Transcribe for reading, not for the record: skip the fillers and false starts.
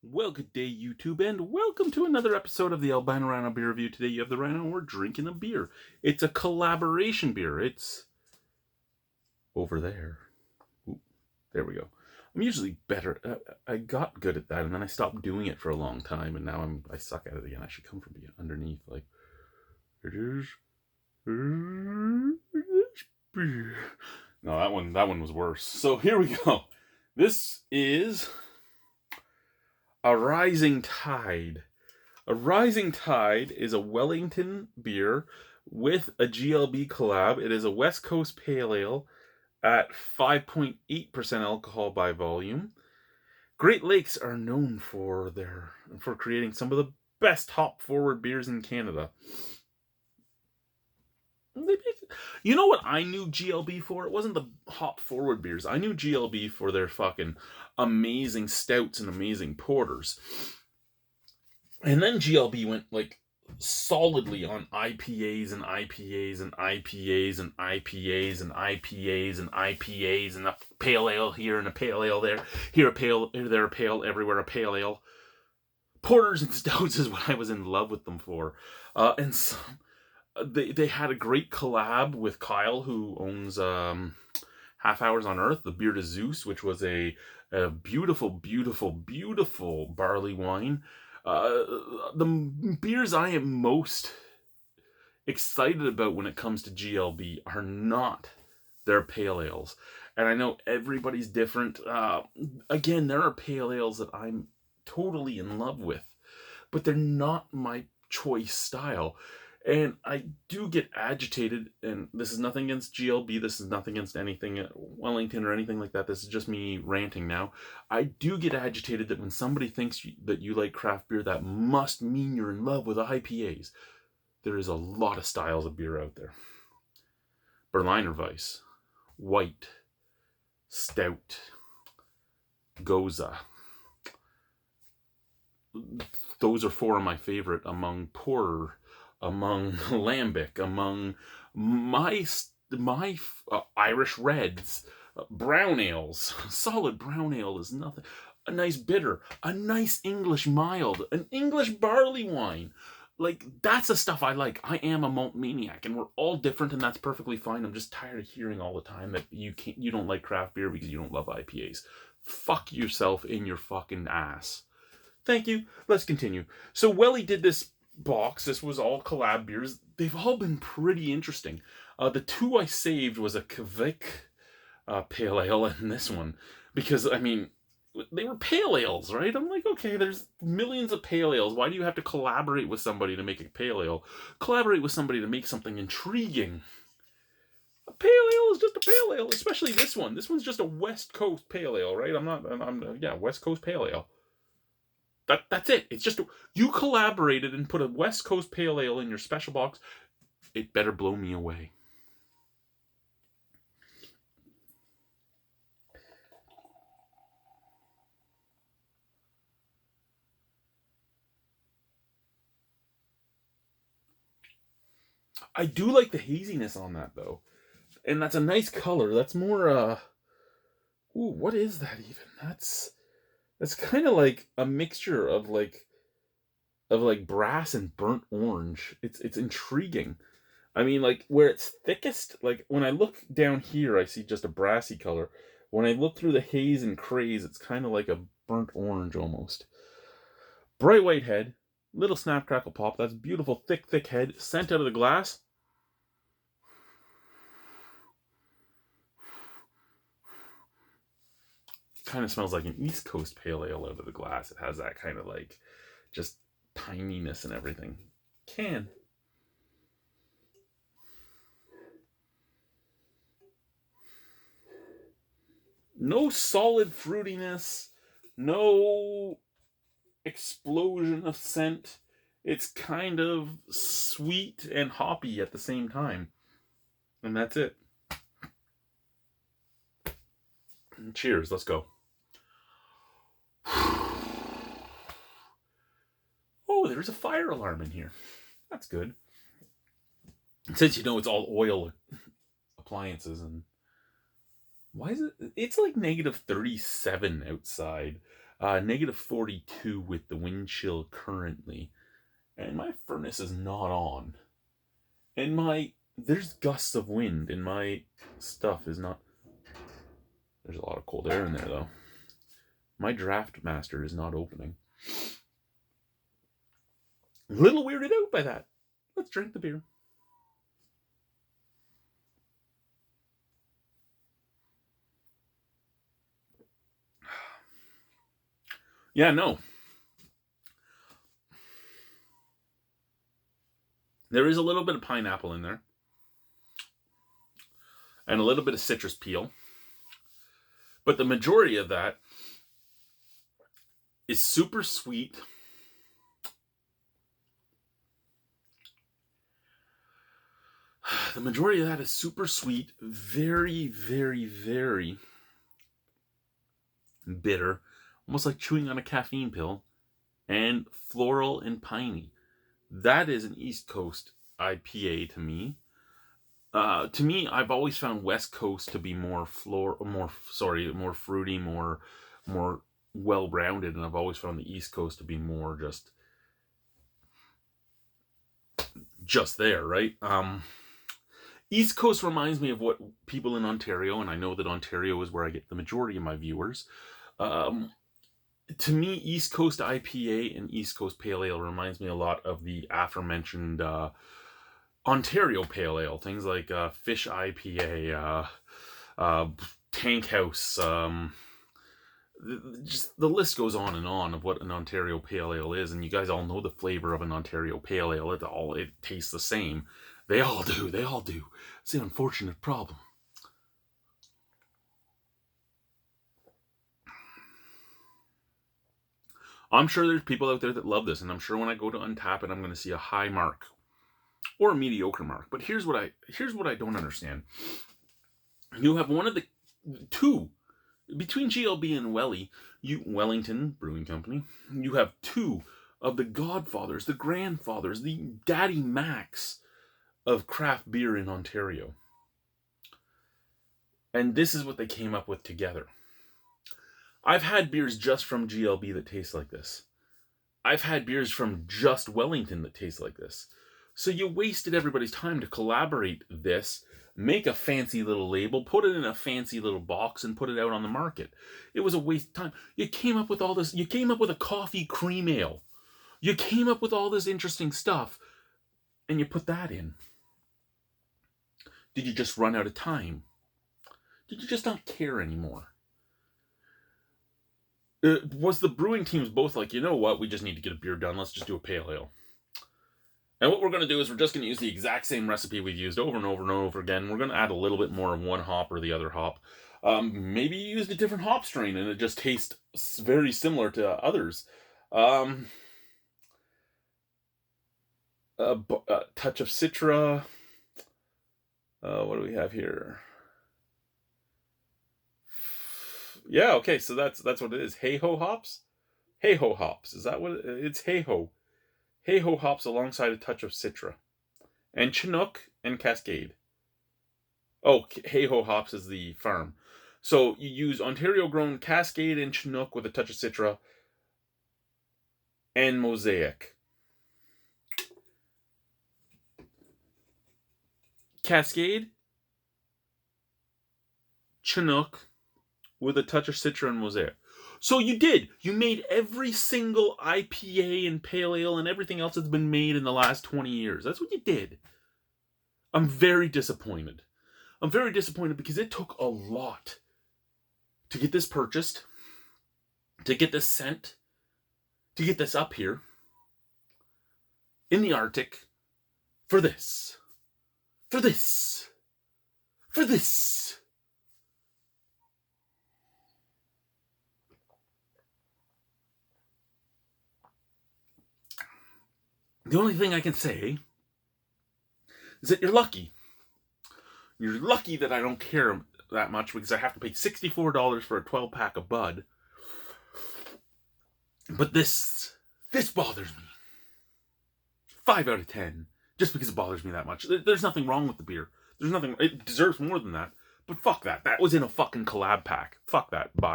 Well, good day, YouTube, and welcome to another episode of the Albino Rhino Beer Review. Today you have the Rhino, and we're drinking a beer. It's a collaboration beer. It's over there. Ooh, there we go. I'm usually better. I got good at that, and then I stopped doing it for a long time, and now I suck at it again. I should come from underneath, like, it is beer. No, that one was worse. So here we go. This is a Rising Tide. A Rising Tide is a Wellington beer with a GLB collab. It is a West Coast Pale Ale at 5.8% alcohol by volume. Great Lakes are known for creating some of the best hop-forward beers in Canada. You know what I knew GLB for? It wasn't the hop-forward beers. I knew GLB for their fucking amazing stouts and amazing porters. And then GLB went like solidly on IPAs and IPAs and IPAs and IPAs and IPAs and IPAs and a pale ale here and a pale ale there. Here a pale, there a pale, everywhere a pale ale. Porters and stouts is what I was in love with them for. And so they had a great collab with Kyle, who owns Half Hours on Earth, the Beer to Zeus, which was a beautiful, beautiful, beautiful barley wine. The beers I am most excited about when it comes to GLB are not their pale ales. And I know everybody's different. Again, there are pale ales that I'm totally in love with, but they're not my choice style. And I do get agitated, and this is nothing against GLB, this is nothing against anything at Wellington or anything like that, this is just me ranting now. I do get agitated that when somebody thinks that you like craft beer, that must mean you're in love with IPAs. There is a lot of styles of beer out there. Berliner Weiss, White, Stout, Goza. Those are four of my favorite among porter, among lambic, among my Irish reds, brown ales. Solid brown ale is nothing. A nice bitter, a nice English mild, an English barley wine. Like, that's the stuff I like. I am a malt maniac, and we're all different, and that's perfectly fine. I'm just tired of hearing all the time that you don't like craft beer because you don't love IPAs. Fuck yourself in your fucking ass. Thank you. Let's continue. So Welly did this box. This was all collab beers. They've all been pretty interesting. The two I saved was a Kvik pale ale and this one, because I mean they were pale ales, right? I'm like, okay, there's millions of pale ales. Why do you have to collaborate with somebody to make a pale ale? Collaborate with somebody to make something intriguing. A pale ale is just a pale ale, especially this one. This one's just a West Coast pale ale, right? West Coast pale ale. That's it. It's just, you collaborated and put a West Coast Pale Ale in your special box. It better blow me away. I do like the haziness on that, though. And that's a nice color. That's more, ooh, what is that even? That's kind of like a mixture of like brass and burnt orange. It's intriguing. I mean, like, where it's thickest, like when I look down here, I see just a brassy color. When I look through the haze and craze, it's kind of like a burnt orange almost. Bright white head, little snap crackle pop. That's beautiful, thick head sent out of the glass. Kind of smells like an East Coast pale ale out of the glass. It has that kind of like just tininess and everything. Can. No solid fruitiness, no explosion of scent. It's kind of sweet and hoppy at the same time. And that's it. Cheers, let's go. Oh, there's a fire alarm in here. That's good. Since you know it's all oil appliances, and why is it? It's like negative 37 outside. Negative 42 with the wind chill currently. And my furnace is not on. And there's gusts of wind, and my stuff is not. There's a lot of cold air in there, though. My draft master is not opening. A little weirded out by that. Let's drink the beer. Yeah, no. There is a little bit of pineapple in there. And a little bit of citrus peel. But the majority of that is super sweet. The majority of that is super sweet, very, very, very bitter, almost like chewing on a caffeine pill, and floral and piney. That is an East Coast IPA to me. To me, I've always found West Coast to be more fruity, more well-rounded, and I've always found the East Coast to be more just there, right? East Coast reminds me of what people in Ontario, and I know that Ontario is where I get the majority of my viewers. To me, East Coast IPA and East Coast Pale Ale reminds me a lot of the aforementioned Ontario Pale Ale. Things like Fish IPA, Tank House, just the list goes on and on of what an Ontario Pale Ale is, and you guys all know the flavor of an Ontario Pale Ale. It tastes the same. They all do. It's the unfortunate problem. I'm sure there's people out there that love this, and I'm sure when I go to untap it, I'm going to see a high mark or a mediocre mark. But here's what I don't understand. You have one of the two between GLB and Wellington Brewing Company. You have two of the godfathers, the grandfathers, the daddy Macs of craft beer in Ontario. And this is what they came up with together. I've had beers just from GLB that taste like this. I've had beers from just Wellington that taste like this. So you wasted everybody's time to collaborate this, make a fancy little label, put it in a fancy little box, and put it out on the market. It was a waste of time. You came up with all this. You came up with a coffee cream ale. You came up with all this interesting stuff, and you put that in. Did you just run out of time? Did you just not care anymore? Was the brewing teams both like, you know what, we just need to get a beer done, let's just do a pale ale. And what we're going to do is we're just going to use the exact same recipe we've used over and over and over again. We're going to add a little bit more of one hop or the other hop. Maybe you used a different hop strain and it just tastes very similar to others. A touch of Citra. What do we have here? Yeah, okay, so that's what it is. Hey-ho hops? Hey-ho hops. Is that what it's? Hey-ho. Hey-ho hops alongside a touch of Citra. And Chinook and Cascade. Oh, Hey-ho hops is the farm. So you use Ontario-grown Cascade and Chinook with a touch of Citra and Mosaic. Cascade, Chinook, with a touch of Citra and Mosaic. So you did. You made every single IPA and Pale Ale and everything else that's been made in the last 20 years. That's what you did. I'm very disappointed. I'm very disappointed because it took a lot to get this purchased, to get this sent, to get this up here in the Arctic for this. For this. For this. The only thing I can say is that you're lucky. You're lucky that I don't care that much because I have to pay $64 for a 12-pack of Bud. But this bothers me. 5 out of 10. Just because it bothers me that much. There's nothing wrong with the beer. There's nothing. It deserves more than that. But fuck that. That was in a fucking collab pack. Fuck that. Bye.